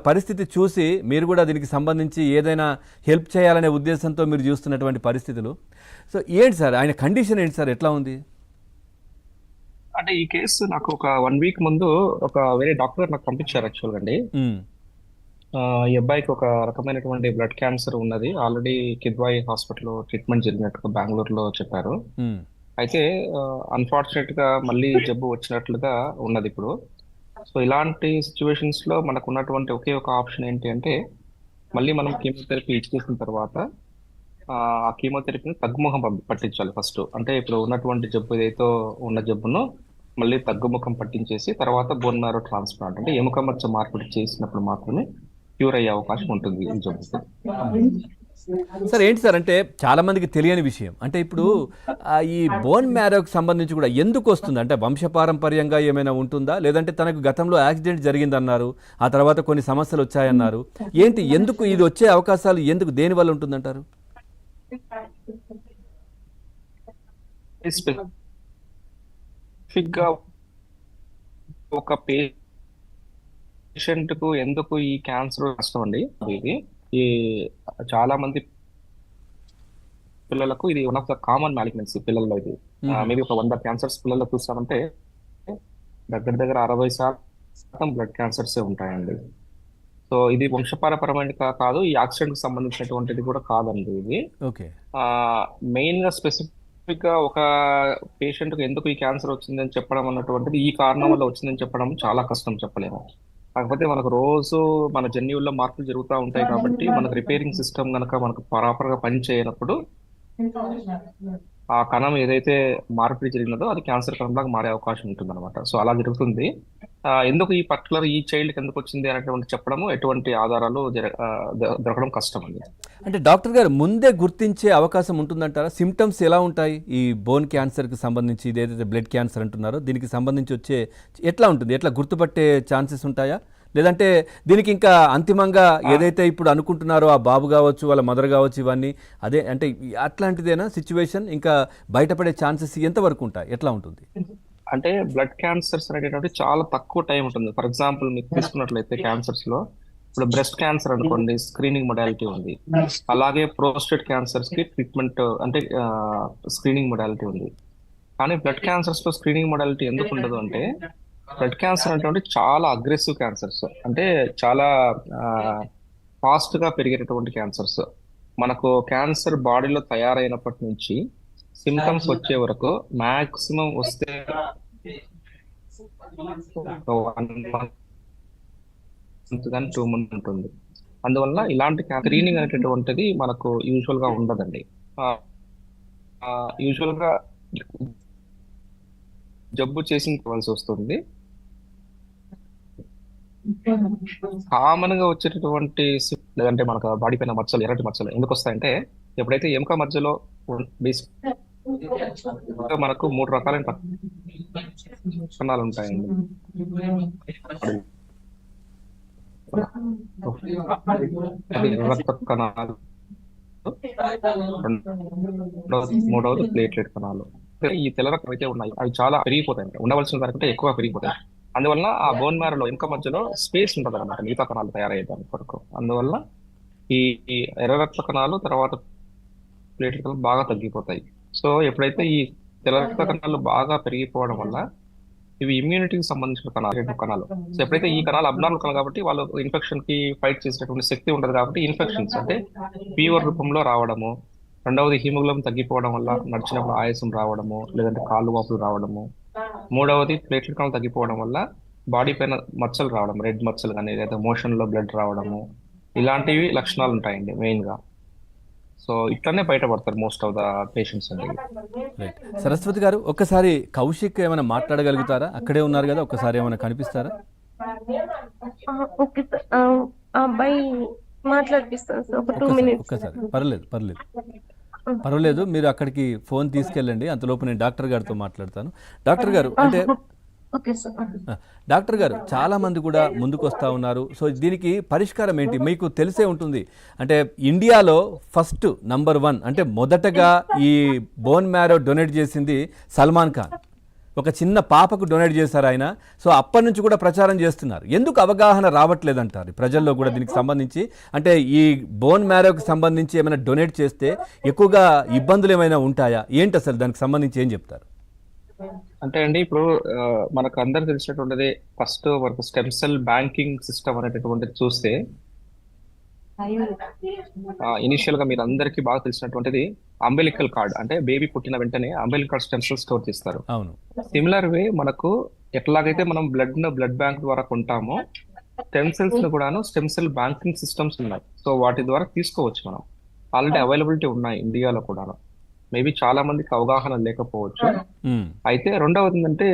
పరిస్థితి చూసి మీరు కూడా దీనికి సంబంధించి ఏదైనా హెల్ప్ చేయాలనే ఉద్దేశంతో మీరు చూస్తున్నటువంటి పరిస్థితులు. సో ఏంటి సార్ ఆయన కండిషన్ ఏంటి సార్, ఎట్లా ఉంది? అంటే ఈ కేసు నాకు ఒక 1 వీక్ ముందు ఒక వేరే డాక్టర్ నాకు పంపించారు యాక్చువల్గా అండి. ఉమ్, ఈ అబ్బాయికి ఒక రకమైనటువంటి బ్లడ్ క్యాన్సర్ ఉన్నది, ఆల్రెడీ కిద్వాయి హాస్పిటల్లో ట్రీట్మెంట్ జరిగినట్టుగా బెంగళూరులో చెప్పారు. ఉమ్, అయితే అన్ఫార్చునేట్ గా మళ్ళీ జబ్బు వచ్చినట్లుగా ఉన్నది ఇప్పుడు. సో ఇలాంటి సిచ్యువేషన్స్ లో మనకు ఉన్నటువంటి ఒకే ఒక ఆప్షన్ ఏంటి అంటే, మళ్ళీ మనం కీమోథెరపీ ఇచ్చేసిన తర్వాత ఆ కీమోథెరపీని తగ్గుముఖం పట్టించాలి ఫస్ట్. అంటే ఇప్పుడు ఉన్నటువంటి జబ్బు ఏదైతే ఉన్న జబ్బును మళ్ళీ తగ్గుముఖం పట్టించేసి తర్వాత బోన్ మ్యారో ట్రాన్స్ప్లాంట్ అంటే ఎముక మచ్చ మార్పిడి చేసినప్పుడు మాత్రమే క్యూర్ అయ్యే అవకాశం ఉంటుంది ఈ జబ్బుకి. ఉమ్. సార్ ఏంటి సార్ అంటే చాలా మందికి తెలియని విషయం అంటే ఇప్పుడు ఈ బోన్ మ్యారోకి సంబంధించి కూడా ఎందుకు వస్తుంది అంటే వంశపారంపర్యంగా ఏమైనా ఉంటుందా, లేదంటే తనకు గతంలో యాక్సిడెంట్ జరిగిందన్నారు, ఆ తర్వాత కొన్ని సమస్యలు వచ్చాయన్నారు, ఏంటి ఎందుకు ఇది వచ్చే అవకాశాలు ఎందుకు దేని వల్ల ఉంటుందంటారు? స్పెసిఫిక్ గా ఒక పేషెంట్ కు ఎందుకు ఈ క్యాన్సర్ వస్తుంది ఇది ఈ చాలా మంది పిల్లలకు ఇది one of the common malignancy పిల్లల్లో. ఇది మ్మ్. మేబీ ఒక 100 క్యాన్సర్స్ పిల్లల్లో చూస్తామంటే దగ్గర దగ్గర 60% బ్లడ్ క్యాన్సర్సే ఉంటాయండి. సో ఇది వంశపారపరమైన కాదు, ఈ యాక్సిడెంట్ కి సంబంధించినటువంటిది కూడా కాదండి ఇది. ఓకే. మెయిన్ గా స్పెసిఫిక్ గా ఒక పేషెంట్ కు ఎందుకు ఈ క్యాన్సర్ వచ్చిందని చెప్పడం అన్నటువంటిది ఈ కారణం వల్ల వచ్చిందని చెప్పడం చాలా కష్టం, చెప్పలేము. కాకపోతే మనకు రోజు మన జన్యువుల్లో మార్పులు జరుగుతూ ఉంటాయి కాబట్టి మనకు రిపేరింగ్ సిస్టమ్ కనుక మనకు ప్రాపర్ గా పని చేయనప్పుడు ఆ కణం ఏదైతే మార్పిడి జరిగినదో అది క్యాన్సర్ కణంలాగా మారే అవకాశం ఉంటుంది అనమాట. సో అలా జరుగుతుంది. ఎందుకు ఈ పర్టికులర్ ఈ చైల్డ్కి ఎందుకు వచ్చింది అనేటువంటి చెప్పడము ఎటువంటి ఆధారాలు దొరకడం కష్టం అండి. అంటే డాక్టర్ గారు ముందే గుర్తించే అవకాశం ఉంటుందంటారా? సిమ్టమ్స్ ఎలా ఉంటాయి ఈ బోన్ క్యాన్సర్కి సంబంధించి, ఇదేదైతే బ్లడ్ క్యాన్సర్ అంటున్నారో దీనికి సంబంధించి వచ్చే ఎట్లా ఉంటుంది, ఎట్లా గుర్తుపట్టే ఛాన్సెస్ ఉంటాయా? లేదంటే దీనికి ఇంకా అంతిమంగా ఏదైతే ఇప్పుడు అనుకుంటున్నారో ఆ బాబు కావచ్చు, వాళ్ళ మదర్ కావచ్చు, ఇవన్నీ అదే అంటే అట్లాంటిదేనా సిచ్యువేషన్, ఇంకా బయటపడే ఛాన్సెస్ ఎంతవరకు ఉంటాయి, ఎట్లా ఉంటుంది? అంటే బ్లడ్ క్యాన్సర్స్ అనేటువంటి చాలా తక్కువ టైం ఉంటుంది. ఫర్ ఎగ్జాంపుల్ మీకు తీసుకున్నట్లయితే క్యాన్సర్స్ లో ఇప్పుడు బ్రెస్ట్ క్యాన్సర్ అనుకోండి, స్క్రీనింగ్ మొడాలిటీ ఉంది. అలాగే ప్రోస్టేట్ క్యాన్సర్స్ కి ట్రీట్మెంట్ అంటే స్క్రీనింగ్ మొడాలిటీ ఉంది. కానీ బ్లడ్ క్యాన్సర్స్ లో స్క్రీనింగ్ మొడాలిటీ ఎందుకు ఉండదు అంటే, బ్లడ్ క్యాన్సర్ అంటే చాలా అగ్రెసివ్ క్యాన్సర్స్, అంటే చాలా ఫాస్ట్ గా పెరిగేటటువంటి క్యాన్సర్స్. మనకు క్యాన్సర్ బాడీలో తయారైనప్పటి నుంచి సిమ్టమ్స్ వచ్చే వరకు మాక్సిమం వస్తే 1 month కానీ 2 months ఉంటుంది. అందువల్ల ఇలాంటి స్క్రీనింగ్ అనేటటువంటిది మనకు యూజువల్ గా ఉండదండి. యూజువల్ గా జబ్బు చేసి వస్తుంది. కామన్ గా వచ్చేటటువంటి లేదంటే మనకు బాడీ పైన మచ్చలు, ఎర్రటి మచ్చలు ఎందుకు వస్తాయంటే, ఎప్పుడైతే ఎముక మధ్యలో బేసిక్ మనకు 3 రకాలైన కణాలు ఉంటాయండి. అది రక్త కణాలు, మూడవది ప్లేట్లెట్ కణాలు. ఈ తెల్ల రక్తం అయితే ఉన్నాయి అవి చాలా పెరిగిపోతాయి, ఉండవలసిన దానికంటే ఎక్కువ పెరిగిపోతాయి. అందువల్ల ఆ బోన్ మ్యారోలో ఎముక మధ్యలో స్పేస్ ఉంటుంది అనమాట మిగతా కణాలు తయారయ్యేదానికి కొరకు. అందువల్ల ఈ ఈ ఎర్ర రక్త కణాలు తర్వాత ప్లేట్లెట్ కణాలు బాగా తగ్గిపోతాయి. సో ఎప్పుడైతే ఈ తెల్ల రక్త కణాలు బాగా పెరిగిపోవడం వల్ల ఇవి ఇమ్యూనిటీకి సంబంధించిన కణాలు. సో ఎప్పుడైతే ఈ కణాలు అబ్నార్మల్ కణాలు కాబట్టి వాళ్ళు ఇన్ఫెక్షన్ కి ఫైట్ చేసేటటువంటి శక్తి ఉండదు కాబట్టి ఇన్ఫెక్షన్స్ అంటే ఫీవర్ రూపంలో రావడము, రెండవది హిమోగ్లోబిన్ తగ్గిపోవడం వల్ల నడిచినప్పుడు ఆయాసం రావడము, లేదంటే కాళ్ళు వాపులు రావడము, మూడవది ప్లేట్లెట్ కణాలు తగ్గిపోవడం వల్ల బాడీ పైన మచ్చలు రావడం, రెడ్ మచ్చలు కానీ లేదా మోషన్ లో బ్లడ్ రావడము, ఇలాంటివి లక్షణాలు ఉంటాయండి మెయిన్ గా. సో ఇట్లానే బయటపడతారు మోస్ట్ ఆఫ్ ద పేషెంట్స్ అండి. రైట్. సరస్వతి గారు ఒక్కసారి కౌశిక్ ఏమైనా మాట్లాడగలుగుతారా? అక్కడే ఉన్నారు కదా, ఒక్కసారి ఏమైనా కనిపిస్తారా? ఓకే సార్, ఆ అబ్బాయి మాట్లాడిపిస్తాను సార్, ఒక 2 ఒక్కసారి minutes. ఒక్కసారి పర్వాలేదు, మీరు అక్కడికి ఫోన్ తీసుకెళ్ళండి, అంతలోపు నేను డాక్టర్ గారితో మాట్లాడతాను. డాక్టర్ గారు అంటే ఓకే సార్. డాక్టర్ గారు చాలా మంది కూడా ముందుకు వస్తూ ఉన్నారు. సో దీనికి పరిష్కారం ఏంటి మీకు తెలిసే ఉంటుంది. అంటే ఇండియాలో ఫస్ట్ నంబర్ 1 అంటే మొదటగా ఈ బోన్ మ్యారో డొనేట్ చేసింది సల్మాన్ ఖాన్. ఒక చిన్న పాపకు డొనేట్ చేశారు ఆయన. సో అప్పటి నుంచి కూడా ప్రచారం చేస్తున్నారు. ఎందుకు అవగాహన రావట్లేదంటారు ప్రజల్లో కూడా దీనికి సంబంధించి? అంటే ఈ బోన్ మ్యారోకి సంబంధించి ఏమైనా డొనేట్ చేస్తే ఎక్కువగా ఇబ్బందులు ఏమైనా ఉంటాయా ఏంటి, అసలు దానికి సంబంధించి ఏం చెప్తారు? అంటే అండి ఇప్పుడు మనకు అందరు తెలిసినటువంటిది ఫస్ట్ మనకు స్టెమ్ సెల్ బ్యాంకింగ్ సిస్టమ్ అనేటటువంటిది చూస్తే ఇనిషియల్ గా మీరు అందరికీ బాగా తెలిసినటువంటిది అంబెలికల్ కార్డ్, అంటే బేబీ పుట్టిన వెంటనే అంబెలికల్ స్టెమ్ సెల్ స్టోర్ చేస్తారు. అవును. సిమిలర్ వే మనకు ఎట్లాగైతే మనం బ్లడ్ బ్యాంక్ ద్వారా కొంటామో స్టెమ్ సెల్స్ ను కూడాను స్టెమ్ సెల్ బ్యాంకింగ్ సిస్టమ్స్ ఉన్నాయి. సో వాటి ద్వారా తీసుకోవచ్చు మనం. ఆల్రెడీ అవైలబిలిటీ ఉన్నాయి ఇండియాలో కూడాను. మేబీ చాలా మందికి అవగాహన లేకపోవచ్చు. ఉమ్. అయితే రెండవది ఏంటంటే